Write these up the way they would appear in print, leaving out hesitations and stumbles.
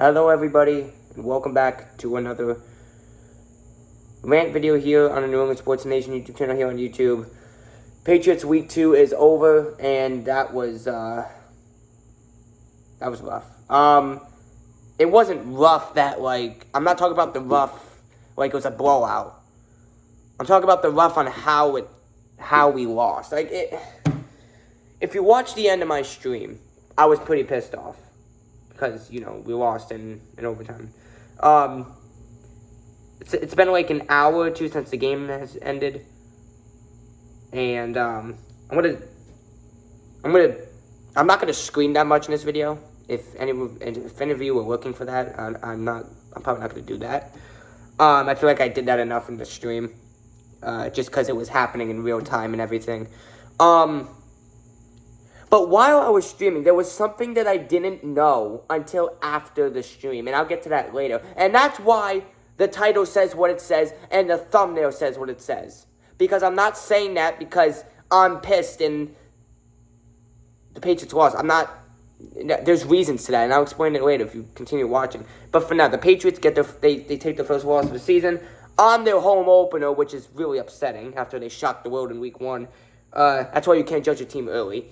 Hello everybody, and welcome back to another rant video here on the New England Sports Nation YouTube channel here on YouTube. Patriots Week 2 is over, and that was rough. It wasn't rough that, I'm not talking about the rough like it was a blowout. I'm talking about the rough on how we lost. If you watch the end of my stream, I was pretty pissed off. Because, we lost in overtime. It's been like an hour or two since the game has ended. And, I'm not gonna scream that much in this video. If any of you were looking for that, I'm probably not gonna do that. I feel like I did that enough in the stream. Just because it was happening in real time and everything. But while I was streaming, there was something that I didn't know until after the stream, and I'll get to that later. And that's why the title says what it says, and the thumbnail says what it says. Because I'm not saying that because I'm pissed and the Patriots lost. There's reasons to that, and I'll explain it later if you continue watching. But for now, the Patriots they take the first loss of the season on their home opener, which is really upsetting after they shocked the world in Week 1. That's why you can't judge a team early.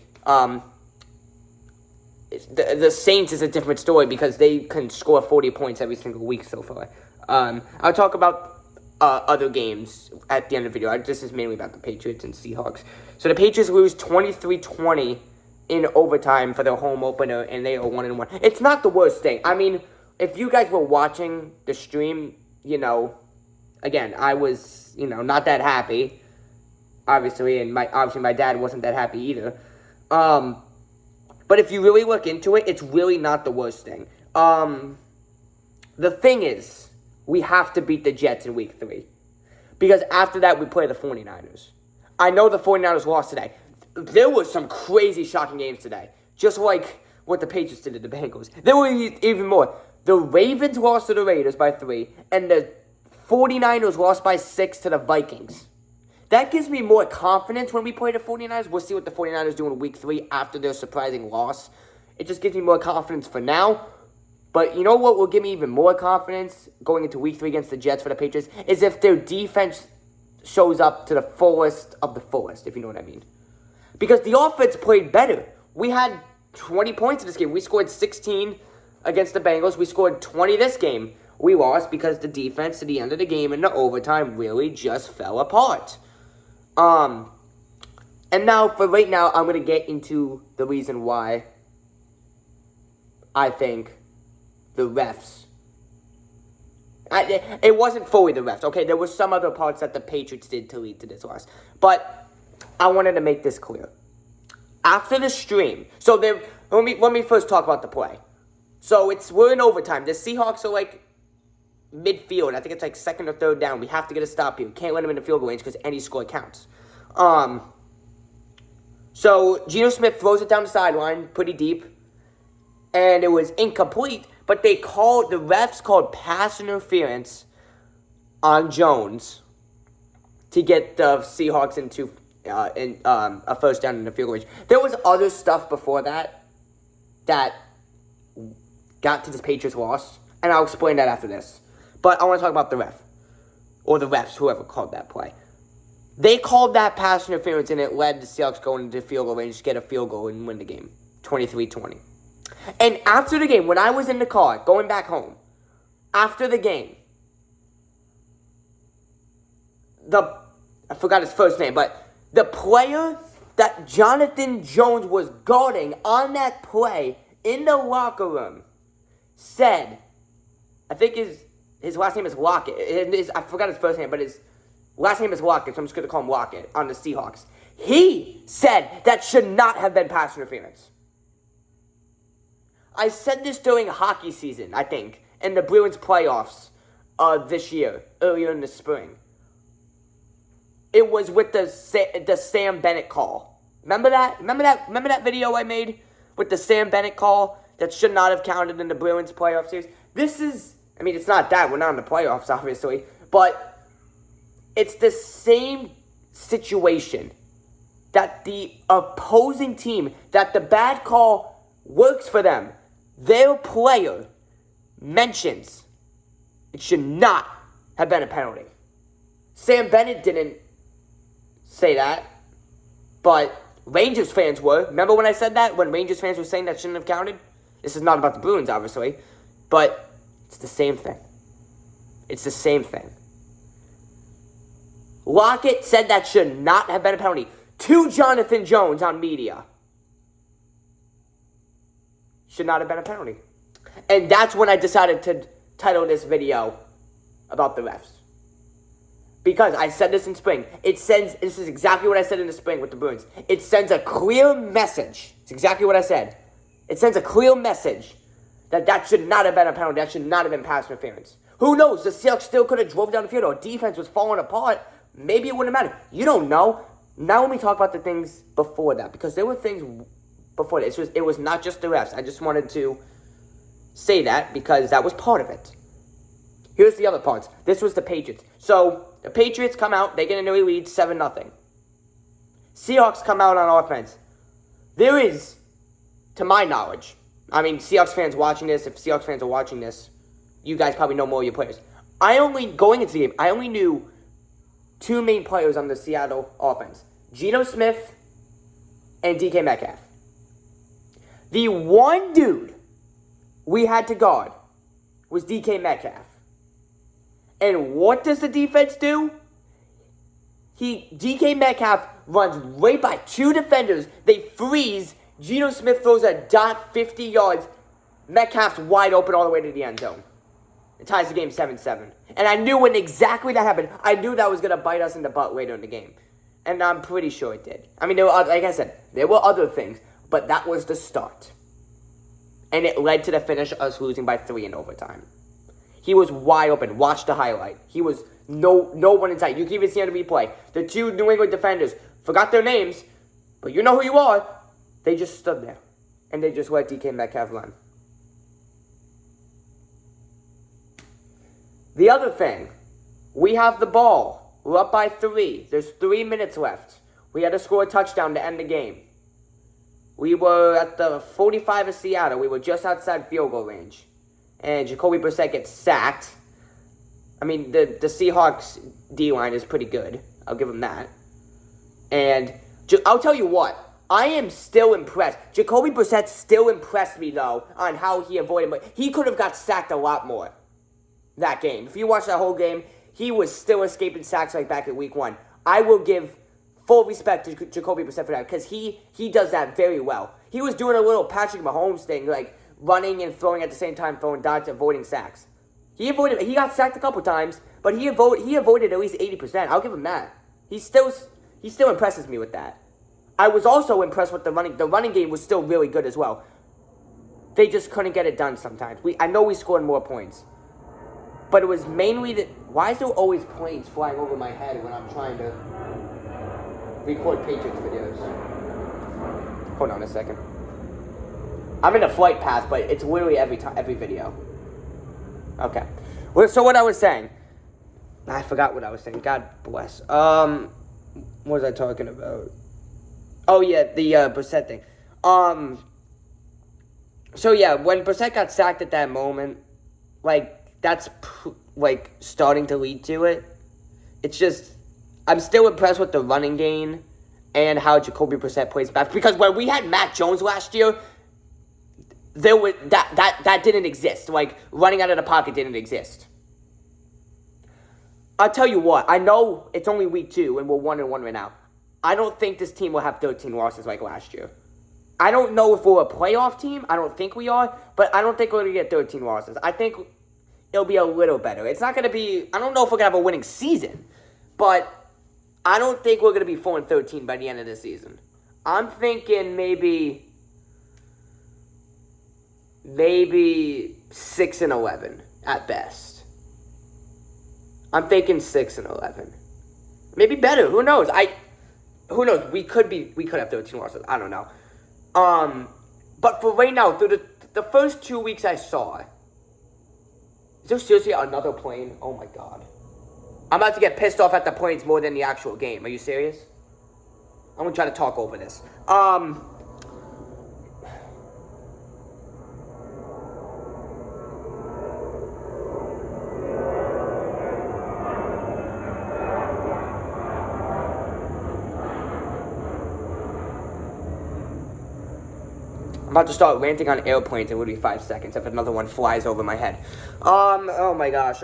The Saints is a different story because they can score 40 points every single week so far. I'll talk about other games at the end of the video. This is mainly about the Patriots and Seahawks. So the Patriots lose 23-20 in overtime for their home opener, and they are 1-1. It's not the worst thing. I mean, if you guys were watching the stream, again, I was, not that happy, obviously, and my dad wasn't that happy either. But if you really look into it, it's really not the worst thing. The thing is, we have to beat the Jets in Week 3. Because after that, we play the 49ers. I know the 49ers lost today. There were some crazy, shocking games today. Just like what the Patriots did to the Bengals. There were even more. The Ravens lost to the Raiders by 3, and the 49ers lost by 6 to the Vikings. That gives me more confidence when we play the 49ers. We'll see what the 49ers do in Week 3 after their surprising loss. It just gives me more confidence for now. But you know what will give me even more confidence going into Week 3 against the Jets for the Patriots? Is if their defense shows up to the fullest of the fullest, if you know what I mean. Because the offense played better. We had 20 points in this game. We scored 16 against the Bengals. We scored 20 this game. We lost because the defense at the end of the game in the overtime really just fell apart. And now, for right now, I'm going to get into the reason why I think the refs, it wasn't fully the refs, okay? There were some other parts that the Patriots did to lead to this loss. But I wanted to make this clear. After the stream, so let me first talk about the play. So we're in overtime. The Seahawks are midfield. I think it's second or third down. We have to get a stop here. Can't let them in the field goal range because any score counts. So Geno Smith throws it down the sideline pretty deep, and it was incomplete. But the refs called pass interference on Jones to get the Seahawks into a first down in the field goal range. There was other stuff before that got to the Patriots' loss, and I'll explain that after this. But I want to talk about the ref, or the refs, whoever called that play. They called that pass interference, and it led the Seahawks going into the field goal range to get a field goal and win the game, 23-20. And after the game, when I was in the car, going back home, after the game, I forgot his first name, but the player that Jonathan Jones was guarding on that play in the locker room said, I think his last name is Lockett. I forgot his first name, but his last name is Lockett, so I'm just going to call him Lockett on the Seahawks. He said that should not have been pass interference. I said this during hockey season, I think, in the Bruins playoffs this year, earlier in the spring. It was with the Sam Bennett call. Remember that? Remember that video I made with the Sam Bennett call that should not have counted in the Bruins playoff series? It's not that. We're not in the playoffs, obviously. But it's the same situation that the opposing team, that the bad call works for them. Their player mentions it should not have been a penalty. Sam Bennett didn't say that, but Rangers fans were. Remember when I said that? When Rangers fans were saying that shouldn't have counted? This is not about the Bruins, obviously, but it's the same thing. It's the same thing. Lockett said that should not have been a penalty to Jonathan Jones on media. Should not have been a penalty. And that's when I decided to title this video about the refs. Because I said this in spring. This is exactly what I said in the spring with the Bruins. It sends a clear message. It's exactly what I said. It sends a clear message that should not have been a penalty. That should not have been pass interference. Who knows? The Seahawks still could have drove down the field. Or defense was falling apart. Maybe it wouldn't have mattered. You don't know. Now let me talk about the things before that. Because there were things before that. It was not just the refs. I just wanted to say that because that was part of it. Here's the other parts. This was the Patriots. So, the Patriots come out. They get an early lead, 7-0. Seahawks come out on offense. There is, to my knowledge, I mean, Seahawks fans watching this, if Seahawks fans are watching this, you guys probably know more of your players. Going into the game, I only knew two main players on the Seattle offense. Geno Smith and DK Metcalf. The one dude we had to guard was DK Metcalf. And what does the defense do? DK Metcalf runs right by two defenders. They freeze. Geno Smith throws a dot 50 yards. Metcalf's wide open all the way to the end zone. It ties the game 7-7. And I knew when exactly that happened, I knew that was going to bite us in the butt later in the game. And I'm pretty sure it did. I mean, like I said, there were other things, but that was the start. And it led to the finish, us losing by 3 in overtime. He was wide open. Watch the highlight. He was no one in sight. You can even see on the replay. The two New England defenders, forgot their names, but you know who you are. They just stood there. And they just let DK Metcalf run. The other thing, we have the ball. We're up by 3. There's 3 minutes left. We had to score a touchdown to end the game. We were at the 45 of Seattle. We were just outside field goal range. And Jacoby Brissett gets sacked. I mean, the Seahawks D-line is pretty good. I'll give them that. And I'll tell you what. I am still impressed. Jacoby Brissett still impressed me, though, on how he avoided. But he could have got sacked a lot more that game. If you watch that whole game, he was still escaping sacks like back at week 1. I will give full respect to Jacoby Brissett for that because he does that very well. He was doing a little Patrick Mahomes thing, like running and throwing at the same time, throwing darts, avoiding sacks. He got sacked a couple times, but he avoided at least 80%. I'll give him that. He still impresses me with that. I was also impressed with the running. The running game was still really good as well. They just couldn't get it done sometimes. I know we scored more points, but it was mainly that. Why is there always planes flying over my head when I'm trying to record Patriots videos? Hold on a second. I'm in a flight path, but it's literally every video. Okay. Well, so what I was saying. I forgot what I was saying. God bless. What was I talking about? Oh, yeah, the Brissett thing. So, yeah, when Brissett got sacked at that moment, that's, starting to lead to it. It's just, I'm still impressed with the running game and how Jacoby Brissett plays back. Because when we had Mac Jones last year, that didn't exist. Running out of the pocket didn't exist. I'll tell you what, I know it's only week 2 and we're 1-1 right now. I don't think this team will have 13 losses like last year. I don't know if we're a playoff team. I don't think we are, but I don't think we're going to get 13 losses. I think it'll be a little better. It's not going to be, I don't know if we're going to have a winning season, but I don't think we're going to be 4-13 by the end of the season. I'm thinking maybe 6-11 at best. I'm thinking 6-11. Maybe better. Who knows? Who knows? We could have 13 losses. I don't know. But for right now, through the first 2 weeks I saw, is there seriously another plane? Oh my god. I'm about to get pissed off at the planes more than the actual game. Are you serious? I'm gonna try to talk over this. about to start ranting on airplanes in literally 5 seconds if another one flies over my head. Oh my gosh.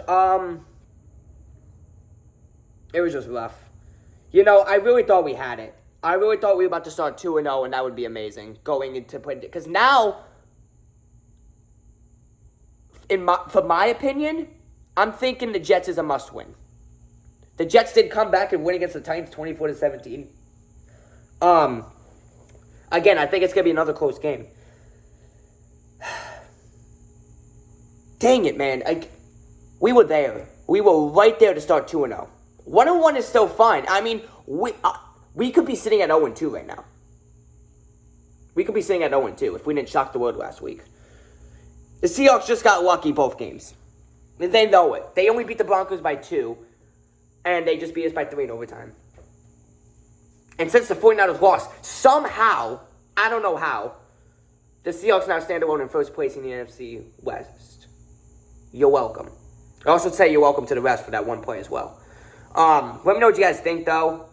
It was just rough. You know, I really thought we had it. I really thought we were about to start 2-0, and that would be amazing going into play. Because now, for my opinion, I'm thinking the Jets is a must-win. The Jets did come back and win against the Titans 24-17. Again, I think it's going to be another close game. Dang it, man. We were there. We were right there to start 2-0. 1-1 is still fine. I mean, we could be sitting at 0-2 right now. We could be sitting at 0-2 if we didn't shock the world last week. The Seahawks just got lucky both games. They know it. They only beat the Broncos by 2, and they just beat us by 3 in overtime. And since the 49ers lost, somehow, I don't know how, the Seahawks now stand alone in first place in the NFC West. You're welcome. I also say you're welcome to the rest for that one play as well. Let me know what you guys think, though.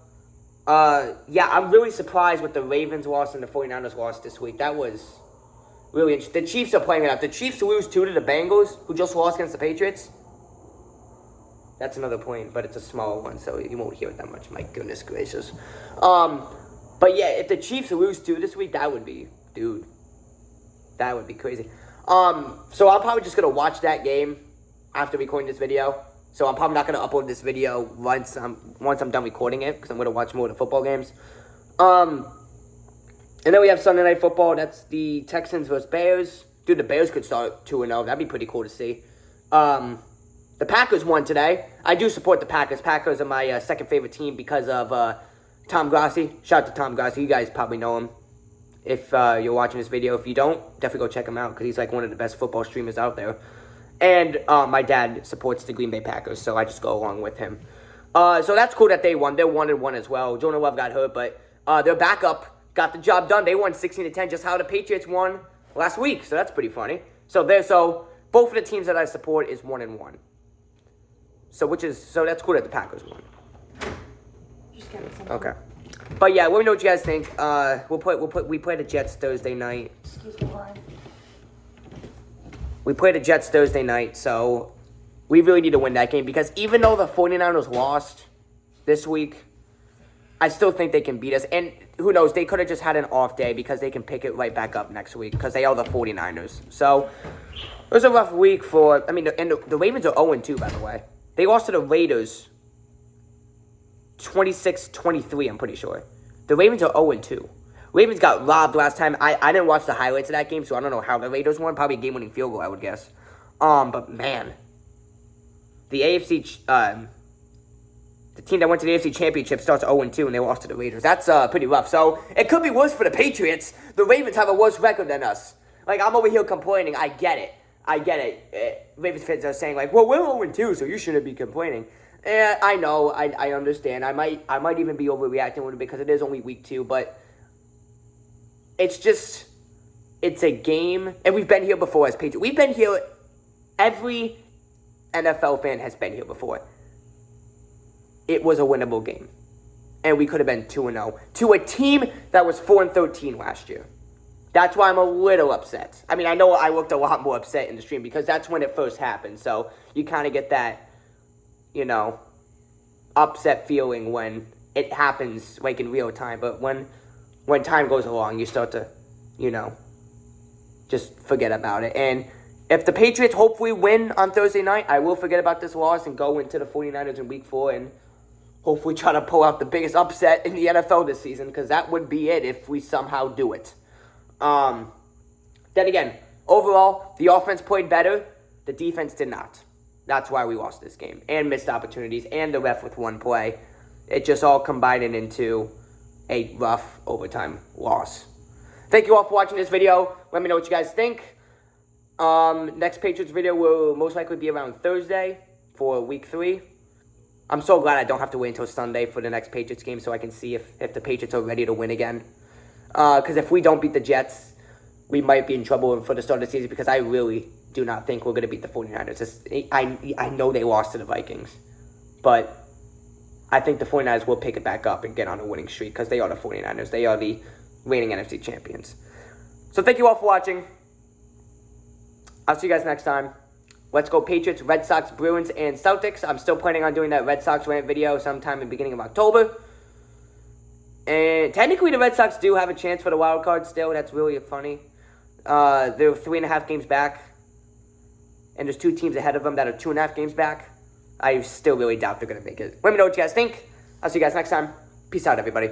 Yeah, I'm really surprised with the Ravens loss and the 49ers loss this week. That was really interesting. The Chiefs are playing it out. The Chiefs lose 2 to the Bengals, who just lost against the Patriots. That's another point, but it's a smaller one, so you won't hear it that much. My goodness gracious. But yeah, if the Chiefs lose 2 this week, that would be, dude, that would be crazy. So I'm probably just going to watch that game after recording this video. So I'm probably not going to upload this video once I'm done recording it, because I'm going to watch more of the football games. And then we have Sunday Night Football. That's the Texans versus Bears. Dude, the Bears could start 2-0. That'd be pretty cool to see. The Packers won today. I do support the Packers. Packers are my second favorite team because of Tom Grassi. Shout out to Tom Grassi. You guys probably know him if you're watching this video. If you don't, definitely go check him out because he's like one of the best football streamers out there. And my dad supports the Green Bay Packers, so I just go along with him. So that's cool that they won. They're 1-1 as well. Jonah Love got hurt, but their backup got the job done. They won 16-10, just how the Patriots won last week. So that's pretty funny. So both of the teams that I support is 1-1. So that's cool that the Packers won. Just get something. Okay. But yeah, let me know what you guys think. We play the Jets Thursday night. Excuse me, Ryan. We play the Jets Thursday night, so we really need to win that game because even though the 49ers lost this week, I still think they can beat us. And who knows, they could have just had an off day because they can pick it right back up next week because they are the 49ers. So it was a rough week the Ravens are 0-2, by the way. They lost to the Raiders 26-23, I'm pretty sure. The Ravens are 0-2. Ravens got robbed last time. I didn't watch the highlights of that game, so I don't know how the Raiders won. Probably a game-winning field goal, I would guess. But man, the AFC, the team that went to the AFC Championship starts 0-2, and they lost to the Raiders. That's pretty rough. So it could be worse for the Patriots. The Ravens have a worse record than us. Like, I'm over here complaining. I get it. Ravens fans are saying like, well, we're 0-2, so you shouldn't be complaining. I know. I understand. I might even be overreacting a little bit because it is only week 2, but it's a game, and we've been here before as Patriots. We've been here, every NFL fan has been here before. It was a winnable game, and we could have been 2-0 to a team that was 4-13 last year. That's why I'm a little upset. I mean, I know I looked a lot more upset in the stream because that's when it first happened, so you kind of get that, upset feeling when it happens, like, in real time, but when time goes along, you start to, just forget about it. And if the Patriots hopefully win on Thursday night, I will forget about this loss and go into the 49ers in week 4 and hopefully try to pull out the biggest upset in the NFL this season because that would be it if we somehow do it. Then again, overall, the offense played better. The defense did not. That's why we lost this game and missed opportunities and the ref with one play. It just all combined into a rough overtime loss. Thank you all for watching this video. Let me know what you guys think. Next Patriots video will most likely be around Thursday for week 3. I'm so glad I don't have to wait until Sunday for the next Patriots game so I can see if the Patriots are ready to win again. Because if we don't beat the Jets, we might be in trouble for the start of the season because I really do not think we're going to beat the 49ers. I know they lost to the Vikings, but I think the 49ers will pick it back up and get on a winning streak because they are the 49ers. They are the reigning NFC champions. So thank you all for watching. I'll see you guys next time. Let's go Patriots, Red Sox, Bruins, and Celtics. I'm still planning on doing that Red Sox rant video sometime in the beginning of October. And technically the Red Sox do have a chance for the wild card still. That's really funny. They're 3.5 games back. And there's 2 teams ahead of them that are 2.5 games back. I still really doubt they're going to make it. Let me know what you guys think. I'll see you guys next time. Peace out, everybody.